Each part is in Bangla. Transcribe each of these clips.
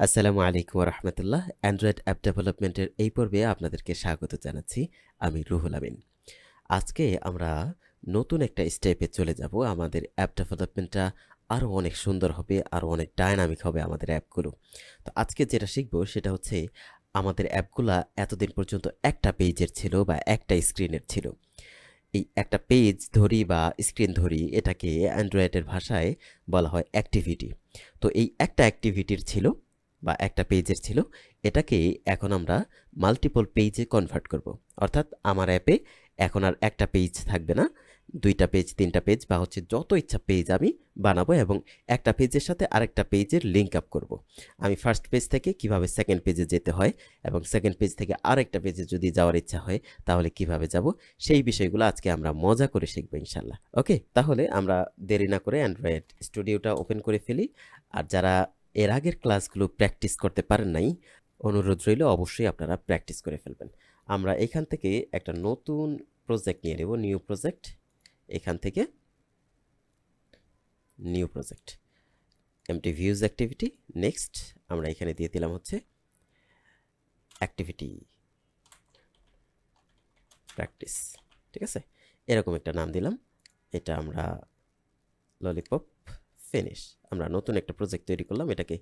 আসসালামু আলাইকুম রহমতুল্লাহ। অ্যান্ড্রয়েড অ্যাপ ডেভেলপমেন্টের এই পর্বে আপনাদেরকে স্বাগত জানাচ্ছি। আমি রুহুল আমিন। আজকে আমরা নতুন একটা স্টেপে চলে যাব। আমাদের অ্যাপ ডেভেলপমেন্টটা আরও অনেক সুন্দর হবে, আরও অনেক ডায়নামিক হবে আমাদের অ্যাপগুলো। তো আজকে যেটা শিখব সেটা হচ্ছে আমাদের অ্যাপগুলা এতদিন পর্যন্ত একটা পেজের ছিল বা একটা স্ক্রিনের ছিল। এই একটা পেজ ধরি বা স্ক্রিন ধরি এটাকে অ্যান্ড্রয়েডের ভাষায় বলা হয় অ্যাক্টিভিটি। তো এই একটা অ্যাক্টিভিটির ছিল বা একটা পেজের ছিল, এটাকে এখন আমরা মাল্টিপল পেজে কনভার্ট করব। অর্থাৎ আমার অ্যাপে এখন আর একটা পেজ থাকবে না, দুইটা পেজ, তিনটা পেজ বা হচ্ছে যত ইচ্ছা পেজ আমি বানাবো এবং একটা পেজের সাথে আরেকটা পেজের লিঙ্ক আপ করব। আমি ফার্স্ট পেজ থেকে কিভাবে সেকেন্ড পেজে যেতে হয় এবং সেকেন্ড পেজ থেকে আরেকটা পেজে যদি যাওয়ার ইচ্ছা হয় তাহলে কিভাবে যাব, সেই বিষয়গুলো আজকে আমরা মজা করে শিখবো ইনশাল্লাহ। ওকে, তাহলে আমরা দেরি না করে অ্যান্ড্রয়েড স্টুডিওটা ওপেন করে ফেলি। আর যারা এর আগের ক্লাসগুলো প্র্যাকটিস করতে পারেন নাই, অনুরোধ রইল অবশ্যই আপনারা প্র্যাকটিস করে ফেলবেন। আমরা এখান থেকে একটা নতুন প্রজেক্ট নিয়ে নেব, নিউ প্রজেক্ট। এখান থেকে new project, empty views activity. Next আমরা এখানে দিয়ে দিলাম হচ্ছে অ্যাক্টিভিটি প্র্যাকটিস। ঠিক আছে, এরকম একটা নাম দিলাম। এটা আমরা ললিপপ ফিনিশ। আমরা নতুন একটা প্রজেক্ট তৈরি করলাম, এটাকে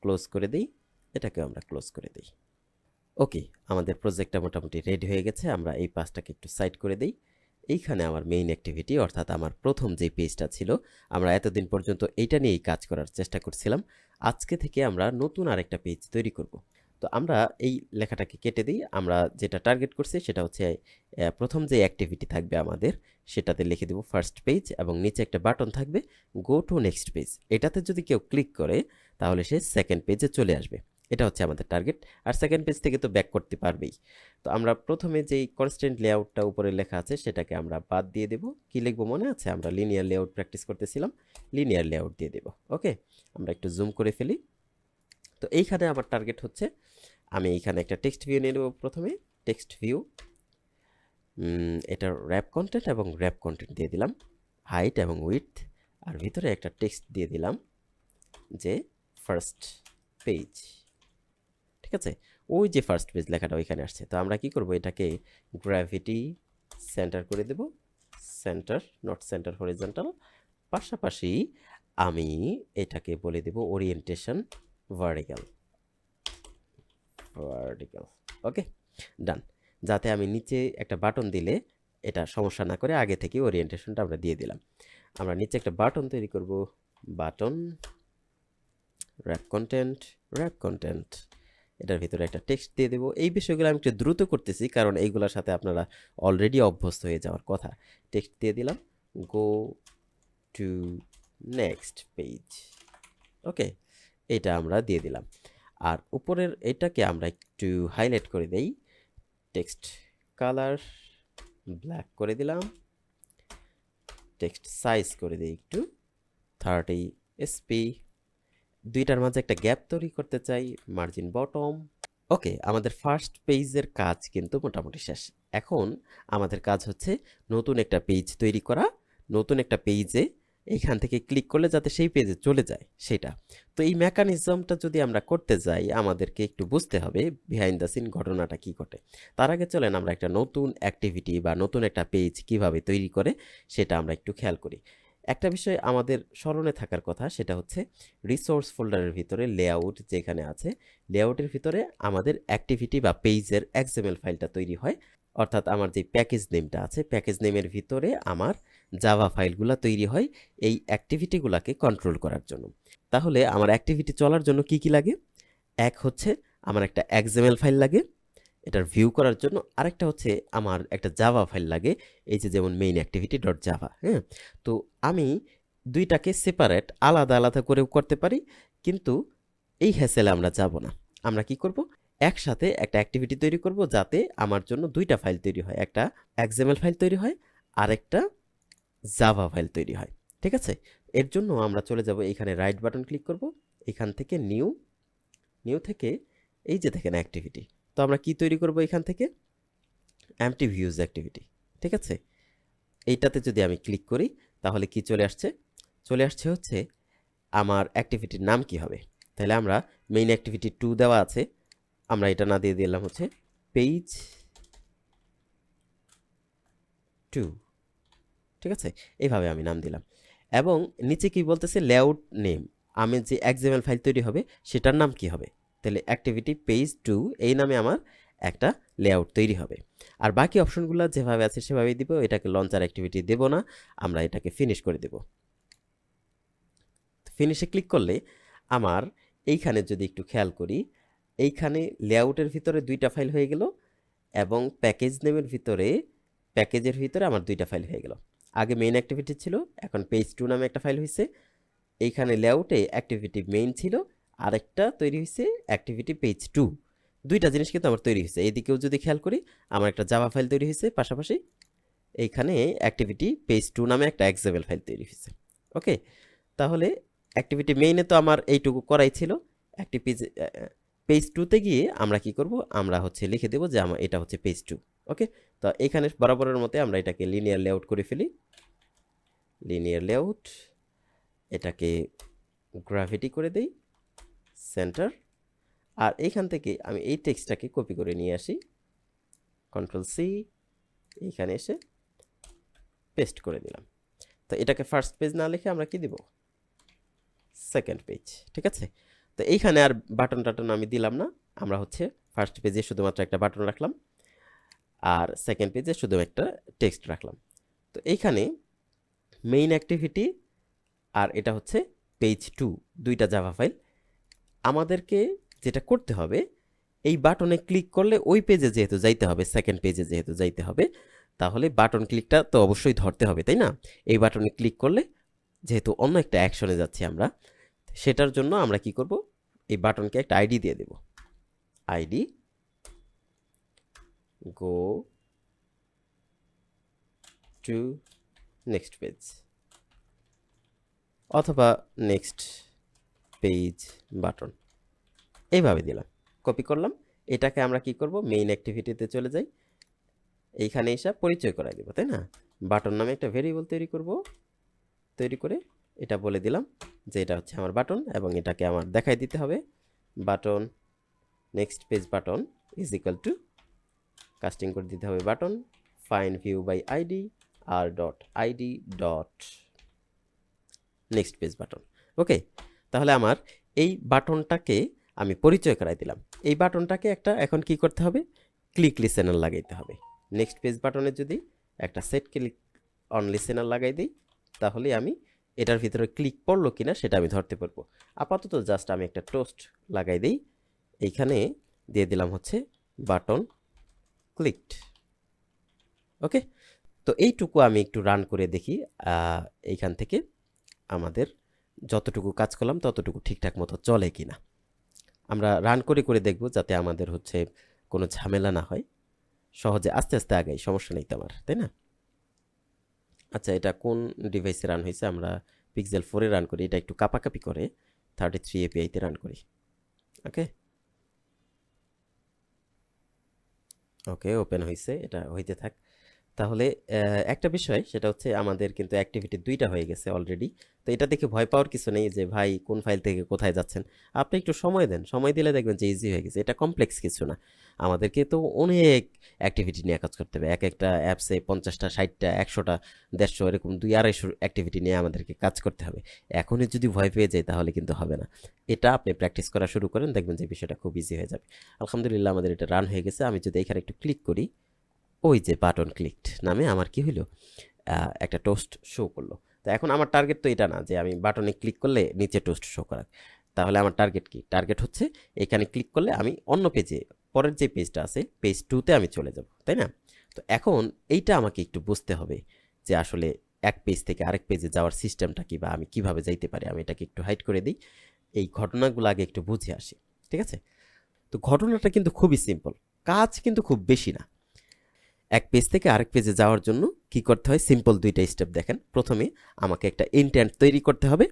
ক্লোজ করে দিই, এটাকে আমরা ক্লোজ করে দিই। ওকে, আমাদের প্রজেক্টটা মোটামুটি রেডি হয়ে গেছে। আমরা এই পাঁচটাকে একটু সাইড করে দিই। এইখানে আমার মেইন অ্যাক্টিভিটি অর্থাৎ আমার প্রথম যে পেজটা ছিল, আমরা এতদিন পর্যন্ত এইটা নিয়েই কাজ করার চেষ্টা করছিলাম। আজকে থেকে আমরা নতুন আরেকটা পেজ তৈরি করব। তো আমরা এই লেখাটাকে কেটে দিই। আমরা যেটা টার্গেট করছি সেটা হচ্ছে প্রথম যে অ্যাক্টিভিটি থাকবে আমাদের, সেটাতে লিখে দেব ফার্স্ট পেজ এবং নিচে একটা বাটন থাকবে গো টু নেক্সট পেজ। এটাতে যদি কেউ ক্লিক করে তাহলে সে সেকেন্ড পেজে চলে আসবে। এটা হচ্ছে আমাদের টার্গেট। আর সেকেন্ড পেজ থেকে তো ব্যাক করতে পারবেই। তো আমরা প্রথমে যেই কনস্ট্যান্ট লেআউটটা উপরে লেখা আছে সেটাকে আমরা বাদ দিয়ে দেব। কি লিখবো মনে আছে? আমরা লিনিয়ার লেআউট প্র্যাকটিস করতেছিলাম, লিনিয়ার লেআউট দিয়ে দেব। ওকে, আমরা একটু জুম করে ফেলি। তো এইখানে আমার টার্গেট হচ্ছে আমি এইখানে একটা টেক্সট ভিউ নিয়ে নেব। প্রথমে টেক্সট ভিউ, এটা র্যাপ কন্টেন্ট এবং র্যাপ কন্টেন্ট দিয়ে দিলাম, হাইট এবং উইডথ। আর ভিতরে একটা টেক্সট দিয়ে দিলাম যে ফার্স্ট পেজ। ঠিক আছে, ওই যে ফার্স্ট পেজ লেখাটা ওইখানে আসছে। তো আমরা কি করব, এটাকে গ্র্যাভিটি সেন্টার করে দেব, সেন্টার নট সেন্টার হরিজন্টাল। পাশাপাশি আমি এটাকে বলে দেব ওরিয়েন্টেশন ভার্টিক্যাল, ভার্টিক্যাল। ওকে, ডান। যাতে আমি নিচে একটা বাটন দিলে এটা সমস্যা না করে আগে থেকে ওরিয়েন্টেশনটা আমরা দিয়ে দিলাম। আমরা নিচে একটা বাটন তৈরি করব, button rap content, rap content. এটার ভিতরে একটা টেক্সট দিয়ে দেবো। এই বিষয়গুলো আমি একটু দ্রুত করতেছি কারণ এইগুলোর সাথে আপনারা অলরেডি অভ্যস্ত হয়ে যাওয়ার কথা। টেক্সট দিয়ে দিলাম গো টু নেক্সট পেজ। ওকে, এটা আমরা দিয়ে দিলাম। আর উপরের এটাকে আমরা একটু হাইলাইট করে দেই, টেক্সট কালার ব্ল্যাক করে দিলাম, টেক্সট সাইজ করে দিই একটু 30 SP। দুইটার মাঝে একটা গ্যাপ তৈরি করতে চাই, মার্জিন বটম। ওকে, আমাদের ফার্স্ট পেজের কাজ কিন্তু মোটামুটি শেষ। এখন আমাদের কাজ হচ্ছে নতুন একটা পেজ তৈরি করা। নতুন একটা পেজে এইখান থেকে ক্লিক করলে যাতে সেই পেজে চলে যায় সেটা। তো এই মেকানিজমটা যদি আমরা করতে যাই আমাদেরকে একটু বুঝতে হবে বিহাইন্ড দ্য সিন ঘটনাটা কি ঘটে। তার আগে চলেন আমরা একটা নতুন অ্যাক্টিভিটি বা নতুন একটা পেজ কিভাবে তৈরি করে সেটা আমরা একটু খেয়াল করি। একটা বিষয় আমাদের স্মরণে থাকার কথা, সেটা হচ্ছে রিসোর্স ফোল্ডারের ভিতরে লেআউট যেখানে আছে, লেআউটের ভিতরে আমাদের অ্যাক্টিভিটি বা পেজের এক্সএমএল ফাইলটা তৈরি হয়। অর্থাৎ আমার যে প্যাকেজ নেমটা আছে, প্যাকেজ নেমের ভিতরে আমার জাভা ফাইলগুলো তৈরি হয় এই অ্যাক্টিভিটিগুলোকে কন্ট্রোল করার জন্য। তাহলে আমার অ্যাক্টিভিটি চলার জন্য কি কি লাগে? এক হচ্ছে আমার একটা এক্সএমএল ফাইল লাগে এটার ভিউ করার জন্য, আরেকটা হচ্ছে আমার একটা জাভা ফাইল লাগে, এই যে যেমন মেইন অ্যাক্টিভিটি ডট জাভা। হ্যাঁ, তো আমি দুইটাকে সেপারেট আলাদা আলাদা করেও করতে পারি, কিন্তু এই হ্যাসেলে আমরা যাব না। আমরা কি করব, একসাথে একটা অ্যাক্টিভিটি তৈরি করব যাতে আমার জন্য দুইটা ফাইল তৈরি হয়, একটা এক্সএমএল ফাইল তৈরি হয় আর একটা জাভা ফাইল তৈরি হয়। ঠিক আছে, এর জন্য আমরা চলে যাব এখানে রাইট বাটন ক্লিক করব, এখান থেকে নিউ, নিউ থেকে এই যে দেখেন অ্যাক্টিভিটি। তো আমরা কি তৈরি করব এখান থেকে, এমটি ভিউজ অ্যাক্টিভিটি। ঠিক আছে, এইটাতে যদি আমি ক্লিক করি তাহলে কি চলে আসছে, চলে আসছে হচ্ছে আমার অ্যাক্টিভিটির নাম কি হবে, তাহলে আমরা মেইন অ্যাক্টিভিটি 2 দেওয়া আছে, আমরা এটা না দিয়ে দিলাম হচ্ছে পেজ 2, ঠিক আছে? এইভাবে আমি নাম দিলাম। এবং নিচে কি বলতেছে লেআউট নেম, আমি যে এক্সএমএল ফাইল তৈরি হবে সেটার নাম কি হবে? তাহলে অ্যাক্টিভিটি পেজ 2 এই নামে আমার একটা লেআউট তৈরি হবে। আর বাকি অপশনগুলো যেভাবে আছে সেভাবেই দিব, এটাকে লঞ্চার অ্যাক্টিভিটি দেব না, আমরা এটাকে ফিনিশ করে দেব। ফিনিশে ক্লিক করলে আমার এইখানে যদি একটু খেয়াল করি, এইখানে লেআউটের ভিতরে 2টা ফাইল হয়ে গেল এবং প্যাকেজ নেমের ভিতরে প্যাকেজের ভিতরে আমার 2টা ফাইল হয়ে গেল। আগে মেইন অ্যাক্টিভিটি ছিল, এখন পেজ 2 নামে একটা ফাইল হয়েছে। এইখানে লেআউটে অ্যাক্টিভিটি মেইন ছিল, আরেকটা তৈরি হয়েছে অ্যাক্টিভিটি পেজ 2। 2টা জিনিস কিন্তু আমার তৈরি হয়েছে। এইদিকেও যদি খেয়াল করি আমার একটা জাভা ফাইল তৈরি হয়েছে, পাশাপাশি এইখানে অ্যাক্টিভিটি পেজ 2 নামে একটা এক্সএমএল ফাইল তৈরি হয়েছে। ওকে, তাহলে অ্যাক্টিভিটি মেইনে তো আমার এইটুকু করাই ছিল। পেজ 2তে গিয়ে আমরা কি করব, আমরা হচ্ছে লিখে দেব যে আমার এটা হচ্ছে পেজ 2। ওকে, তো এখানে বরাবরের মতে আমরা এটাকে লিনিয়ার লেআউট করে ফেলি। লিনিয়ার লেআউট, এটাকে গ্রাভিটি করে দেই সেন্টার। আর এইখান থেকে আমি এই টেক্সটটাকে কপি করে নিয়ে আসি, কন্ট্রোল সি, এইখানে এসে পেস্ট করে দিলাম। তো এটাকে ফার্স্ট পেজ না লিখে আমরা কি দিব, সেকেন্ড পেজ, ঠিক আছে? তো এইখানে আর বাটন টাটন আমি দিলাম না, আমরা হচ্ছে ফার্স্ট পেজে শুধুমাত্র একটা বাটন রাখলাম আর সেকেন্ড পেজে শুধু একটা টেক্সট রাখলাম। তো এইখানে মেইন অ্যাক্টিভিটি আর এটা হচ্ছে পেজ 2, 2টা জাভা ফাইল। আমাদেরকে যেটা করতে হবে, এই বাটনে ক্লিক করলে ওই পেজে যেহেতু যাইতে হবে, সেকেন্ড পেজে যেহেতু যাইতে হবে, তাহলে বাটন ক্লিকটা তো অবশ্যই ধরতে হবে, তাই না? এই বাটনে ক্লিক করলে যেহেতু অন্য একটা অ্যাকশনে যাচ্ছি আমরা, সেটার জন্য আমরা কি করব, এই বাটনকে একটা আইডি দিয়ে দেব। ID go to next page অথবা নেক্সট পেজ বাটন, এইভাবে দিলাম, কপি করলাম। এটাকে আমরা কি করব, মেইন অ্যাক্টিভিটিতে চলে যাই, এইখানে এসে পরিচয় করাই দেব, তাই না? বাটন নামে একটা ভেরিয়েবল তৈরি করব, তৈরি করে এটা বলে দিলাম যে এটা হচ্ছে আমার বাটন এবং এটাকে আমার দেখাই দিতে হবে button next page button is equal to, casting করে দিতে হবে button find view by ID R dot ID dot next page button. Okay, তাহলে আমার এই বাটনটাকে আমি পরিচয় করাই দিলাম। এই বাটনটাকে একটা এখন কি করতে হবে, ক্লিক লিসেনার লাগাইতে হবে। নেক্সট পেজ বাটনে যদি একটা সেট ক্লিক অন লিসেনার লাগাই দিই, তাহলে আমি এটার ভিতরে ক্লিক পড়লো কিনা সেটা আমি ধরতে পারবো। আপাতত জাস্ট আমি একটা টোস্ট লাগাই দিই, এইখানে দিয়ে দিলাম হচ্ছে বাটন ক্লিকড। ওকে, তো এইটুকু আমি একটু রান করে দেখি এইখান থেকে আমাদের যতটুকু কাজ করলাম ততটুকু ঠিকঠাক মতো চলে কিনা। আমরা রান করে করে দেখব যাতে আমাদের হচ্ছে কোনো ঝামেলা না হয়, সহজে আস্তে আস্তে আগাই, সমস্যা নেই তো আমার, তাই না? আচ্ছা, এটা কোন ডিভাইসে রান হয়েছে, আমরা পিক্সেল 4-এ রান করি, এটা একটু কাপাকাপি করে 33 API-তে রান করি। ওকে ওকে, ওপেন হয়েছে, এটা হইতে থাক। তাহলে একটা বিষয় সেটা হচ্ছে আমাদের কিন্তু অ্যাক্টিভিটি 2টা হয়ে গেছে অলরেডি। তো এটা দেখে ভয় পাওয়ার কিছু নেই যে ভাই কোন ফাইল থেকে কোথায় যাচ্ছেন। আপনি একটু সময় দেন, সময় দিলে দেখবেন যে ইজি হয়ে গেছে। এটা কমপ্লেক্স কিছু না। আমাদেরকে তো অনেক অ্যাক্টিভিটি নিয়ে কাজ করতে হবে। এক একটা অ্যাপসে 50টা 60টা 100টা 150 এরকম 200-250 অ্যাক্টিভিটি নিয়ে আমাদেরকে কাজ করতে হবে। এখনই যদি ভয় পেয়ে যায় তাহলে কিন্তু হবে না। এটা আপনি প্র্যাকটিস করা শুরু করেন, দেখবেন যে বিষয়টা খুব ইজি হয়ে যাবে। আলহামদুলিল্লাহ আমাদের এটা রান হয়ে গেছে। আমি যদি এখানে একটু ক্লিক করি, ওই যে বাটন ক্লিকড নামে আমার কি হইলো, একটা টোস্ট শো করলো। তো এখন আমার টার্গেট তো এটা না যে আমি বাটনে ক্লিক করলে নিচে টোস্ট শো করার। তাহলে আমার টার্গেট কি? টার্গেট হচ্ছে এখানে ক্লিক করলে আমি অন্য পেজে, পরের যে পেজটা আছে পেজ 2-তে আমি চলে যাব, তাই না? তো এখন এইটা আমাকে একটু বুঝতে হবে যে আসলে এক পেজ থেকে আরেক পেজে যাওয়ার সিস্টেমটা কি, বা আমি কিভাবে যাইতে পারি। আমি এটাকে একটু হাইড করে দিই, এই ঘটনাগুলো আগে একটু বুঝে আসি, ঠিক আছে? তো ঘটনাটা কিন্তু খুবই সিম্পল, কাজ কিন্তু খুব বেশি না। এক পেজ থেকে আরেক পেজে যাওয়ার জন্য কি করতে হয়, সিম্পল 2টা স্টেপ দেখেন। প্রথমে আমাকে একটা ইন্টেন্ট তৈরি করতে হবে।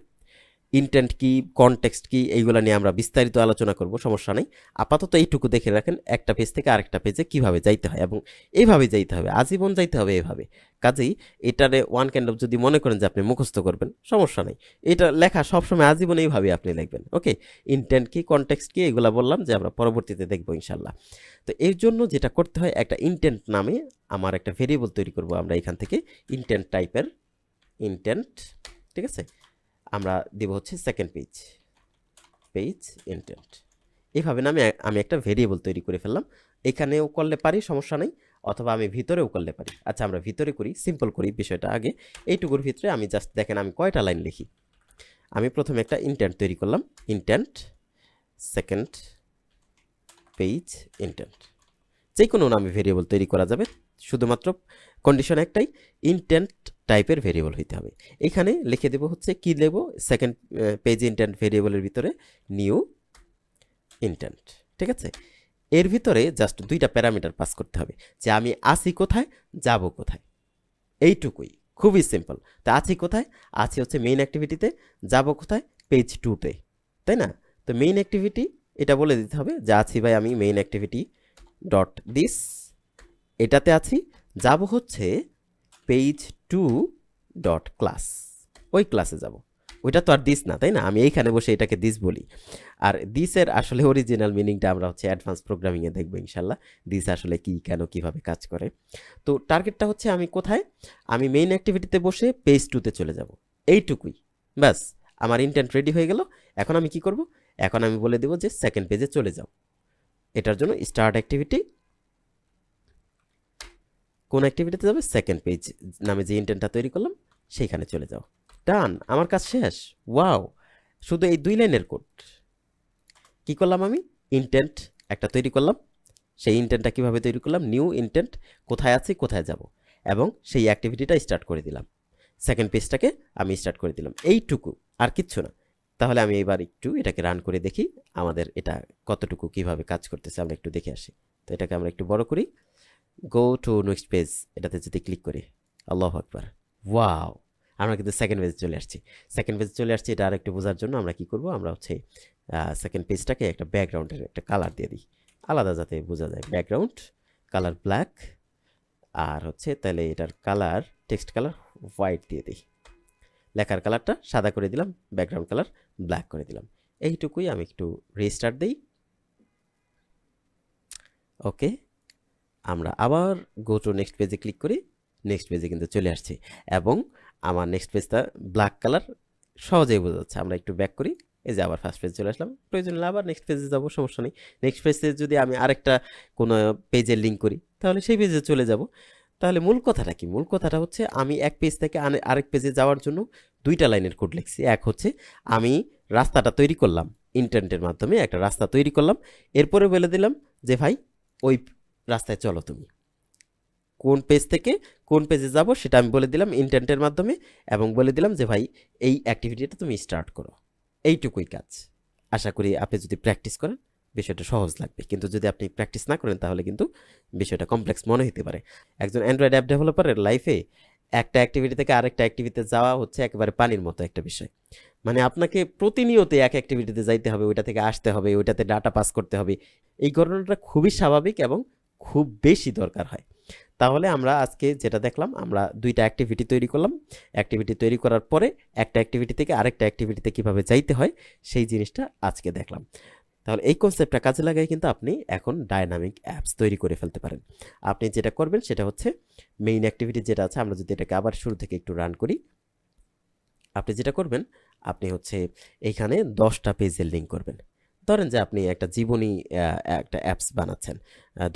ইন্টেন্ট কি, কনটেক্সট কি, এইগুলো নিয়ে আমরা বিস্তারিত আলোচনা করব, সমস্যা নেই। আপাতত এইটুকু দেখে রাখেন একটা পেজ থেকে আরেকটা পেজে কিভাবে যাইতে হয়, এবং এইভাবে যাইতে হবে, আজীবন যাইতে হবে এভাবে। কাজেই এটারে ওয়ান কাইন্ড অফ যদি মনে করেন যে আপনি মুখস্থ করবেন, সমস্যা নেই, এটা লেখা সবসময় আজীবন এইভাবে আপনি লিখবেন। ওকে, ইন্টেন্ট কি, কনটেক্সট কি, এগুলো বললাম যে আমরা পরবর্তীতে দেখবো ইনশাল্লাহ। তো এর জন্য যেটা করতে হয়, একটা ইন্টেন্ট নামে আমার একটা ভেরিয়েবল তৈরি করব আমরা এখান থেকে, ইন্টেন্ট টাইপের ইন্টেন্ট, ঠিক আছে। আমরা দেব হচ্ছে সেকেন্ড পেজ ইন্টেন্ট, এইভাবে নামে আমি একটা ভেরিয়েবল তৈরি করে ফেললাম। এখানেও করলে পারি, সমস্যা নেই, অথবা আমি ভিতরেও করলে পারি। আচ্ছা, আমরা ভিতরে করি, সিম্পল করি বিষয়টা আগে। এইটুকুর ভিতরে আমি জাস্ট দেখেন আমি কয়টা লাইন লিখি। আমি প্রথমে একটা ইন্টেন্ট তৈরি করলাম, ইন্টেন্ট সেকেন্ড পেজ ইন্টেন্ট। যে কোনো নামে ভেরিয়েবল তৈরি করা যাবে, শুধুমাত্র কন্ডিশন একটাই, ইন্টেন্ট টাইপের ভেরিয়েবল হইতে হবে। এখানে লিখে দেব হচ্ছে কি দেব, সেকেন্ড পেজ ইন্টেন্ট ভেরিয়েবলের ভিতরে নিউ ইন্টেন্ট, ঠিক আছে। এর ভিতরে জাস্ট দুইটা প্যারামিটার পাস করতে হবে, যে আমি আসি কোথায়, যাব কোথায়, এইটুকুই, খুবই সিম্পল। তো আছি কোথায়, আছি হচ্ছে মেইন অ্যাক্টিভিটিতে, যাব কোথায়, পেজ 2-তে, তাই না। তো মেইন অ্যাক্টিভিটি এটা বলে দিতে হবে যে আছি ভাই আমি মেইন অ্যাক্টিভিটি ডট দিস, এটাতে আছি, যাব হচ্ছে পেজ 2 ডট ক্লাস, ওই ক্লাসে যাব। ওইটা তো আর দিস না, তাই না, আমি এইখানে বসে এটাকে দিস বলি। আর দিসের আসলে অরিজিনাল মিনিংটা আমরা হচ্ছে অ্যাডভান্স প্রোগ্রামিংয়ে দেখবো ইনশাল্লাহ, দিস আসলে কি, কেন, কিভাবে কাজ করে। তো টার্গেটটা হচ্ছে আমি কোথায়, আমি মেইন অ্যাক্টিভিটিতে বসে পেজ 2-তে চলে যাব, এইটুকুই, ব্যাস আমার ইন্টেন্ট রেডি হয়ে গেল। এখন আমি কি করব, এখন আমি বলে দেব যে সেকেন্ড পেজে চলে যাও। এটার জন্য স্টার্ট অ্যাক্টিভিটি, কোন অ্যাক্টিভিটিতে যাবে, সেকেন্ড পেজ নামে যে ইন্টেন্টটা তৈরি করলাম সেইখানে চলে যাও। ডান, আমার কাজ শেষ। ওয়াও, শুধু এই 2 লাইনের কোড। কি করলাম, আমি ইন্টেন্ট একটা তৈরি করলাম, সেই ইন্টেন্টটা কিভাবে তৈরি করলাম, নিউ ইন্টেন্ট, কোথায় আছি, কোথায় যাব, এবং সেই অ্যাক্টিভিটিটা স্টার্ট করে দিলাম, সেকেন্ড পেজটাকে আমি স্টার্ট করে দিলাম, এইটুকু, আর কিচ্ছু না। তাহলে আমি এবার একটু এটাকে রান করে দেখি আমাদের এটা কতটুকু কিভাবে কাজ করতেছে, আমরা একটু দেখে আসি। তো এটাকে আমরা একটু বড় করি, গো টু নেক্সট পেজ, এটাতে যদি ক্লিক করি, আল্লাহু আকবার, ওয়াও, আমরা কিন্তু সেকেন্ড পেজে চলে আসছি। সেকেন্ড পেজে চলে আসছি, এটা আর একটু বোঝার জন্য আমরা কি করব, আমরা হচ্ছে সেকেন্ড পেজটাকে একটা ব্যাকগ্রাউন্ডের একটা কালার দিয়ে দিই, আলাদা যাতে বোঝা যায়, ব্যাকগ্রাউন্ড কালার ব্ল্যাক, আর হচ্ছে তাহলে এটার কালার, টেক্সট কালার হোয়াইট দিয়ে দিই, লেখার কালারটা সাদা করে দিলাম, ব্যাকগ্রাউন্ড কালার ব্ল্যাক করে দিলাম, এইটুকুই। আমি একটু রিস্টার্ট দিই, ওকে। আমরা আবার গো টু নেক্সট পেজে ক্লিক করি, নেক্সট পেজে কিন্তু চলে আসছে, এবং আমার নেক্সট পেজটা ব্ল্যাক কালার, সহজেই বোঝা যাচ্ছে। আমরা একটু ব্যাক করি, এই যে আবার ফার্স্ট পেজে চলে আসলাম, প্রয়োজন হলে আবার নেক্সট পেজে যাবো, সমস্যা নেই। নেক্সট পেজে যদি আমি আরেকটা কোনো পেজের লিঙ্ক করি, তাহলে সেই পেজে চলে যাব। তাহলে মূল কথাটা কি, মূল কথাটা হচ্ছে আমি এক পেজ থেকে আরেক পেজে যাওয়ার জন্য 2টা লাইনের কোড লিখছি। এক হচ্ছে আমি রাস্তাটা তৈরি করলাম, ইন্টারনেটের মাধ্যমে একটা রাস্তা তৈরি করলাম, এরপরে বলে দিলাম যে ভাই ওই রাস্তায় চলো, তুমি কোন পেজ থেকে কোন পেজে যাব সেটা আমি বলে দিলাম ইন্টেন্টের মাধ্যমে, এবং বলে দিলাম যে ভাই এই অ্যাক্টিভিটিটা তুমি স্টার্ট করো, এইটুকুই কাজ। আশা করি আপনি যদি প্র্যাকটিস করেন বিষয়টা সহজ লাগবে, কিন্তু যদি আপনি প্র্যাকটিস না করেন তাহলে কিন্তু বিষয়টা কমপ্লেক্স মনে হতে পারে। একজন অ্যান্ড্রয়েড অ্যাপ ডেভেলপারের লাইফে একটা অ্যাক্টিভিটি থেকে আরেকটা অ্যাক্টিভিটিতে যাওয়া হচ্ছে একেবারে পানির মতো একটা বিষয়। মানে আপনাকে প্রতিনিয়ত এক অ্যাক্টিভিটিতে যাইতে হবে, ওইটা থেকে আসতে হবে, ওইটাতে ডাটা পাস করতে হবে। এই ঘটনাটা খুবই স্বাভাবিক এবং খুব বেশি দরকার হয়। তাহলে আমরা আজকে যেটা দেখলাম, আমরা 2টা অ্যাক্টিভিটি তৈরি করলাম, অ্যাক্টিভিটি তৈরি করার পরে একটা অ্যাক্টিভিটি থেকে আরেকটা অ্যাক্টিভিটিতে কীভাবে যাইতে হয় সেই জিনিসটা আজকে দেখলাম। তাহলে এই কনসেপ্টটা কাজে লাগাই কিন্তু আপনি এখন ডায়নামিক অ্যাপস তৈরি করে ফেলতে পারেন। আপনি যেটা করবেন সেটা হচ্ছে মেইন অ্যাক্টিভিটি যেটা আছে, আমরা যদি এটাকে আবার শুরু থেকে একটু রান করি, আপনি যেটা করবেন, আপনি হচ্ছে এইখানে 10টা পেজের লিঙ্ক করবেন। ধরেন যে আপনি একটা জীবনী, একটা অ্যাপস বানাচ্ছেন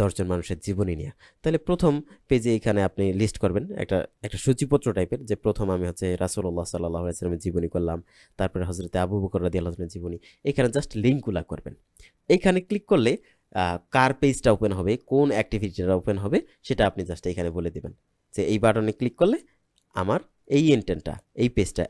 10 জন মানুষের জীবনী নিয়ে, তাহলে প্রথম পেজে এখানে আপনি লিস্ট করবেন একটা একটা সূচিপত্র টাইপের, যে প্রথম আমি হচ্ছে রাসূলুল্লাহ সাল্লাল্লাহু আলাইহি ওয়াসাল্লামের জীবনী করলাম, তারপরে হযরতে আবু বকর রাদিয়াল্লাহু আনহুর জীবনী, এখানে জাস্ট লিঙ্কগুলা করবেন। এইখানে ক্লিক করলে কার পেজটা ওপেন হবে, কোন অ্যাক্টিভিটিটা ওপেন হবে সেটা আপনি জাস্ট এখানে বলে দিবেন, যে এই বাটনে ক্লিক করলে আমার এই ইন্টেন্টটা, এই পেজটা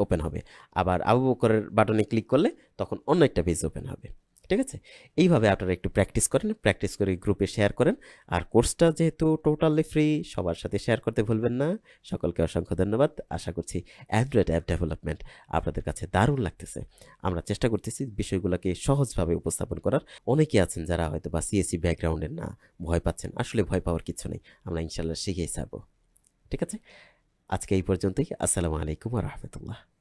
ওপেন হবে, আবার আবু বকরের বাটনে ক্লিক করলে তখন অন্য একটা পেজ ওপেন হবে। ঠিক আছে? এইভাবে আপনারা একটু প্র্যাকটিস করেন, প্র্যাকটিস করে গ্রুপে শেয়ার করেন। আর কোর্সটা যেহেতু টোটালি ফ্রি, সবার সাথে শেয়ার করতে ভুলবেন না। সকলকে অসংখ্য ধন্যবাদ। আশা করছি অ্যান্ড্রয়েড অ্যাপ ডেভেলপমেন্ট আপনাদের কাছে দারুণ লাগতেছে। আমরা চেষ্টা করতেছি বিষয়গুলোকে সহজভাবে উপস্থাপন করার। অনেকেই আছেন যারা হয়তো বা সিএসসি ব্যাকগ্রাউন্ডের না, ভয় পাচ্ছেন। আসলে ভয় পাওয়ার কিছু নেই। আমরা ইনশাআল্লাহ শিখেই ছাড়বো। ঠিক আছে? আজকে এই পর্যন্তই। আসসালামু আলাইকুম ওয়া রাহমাতুল্লাহ।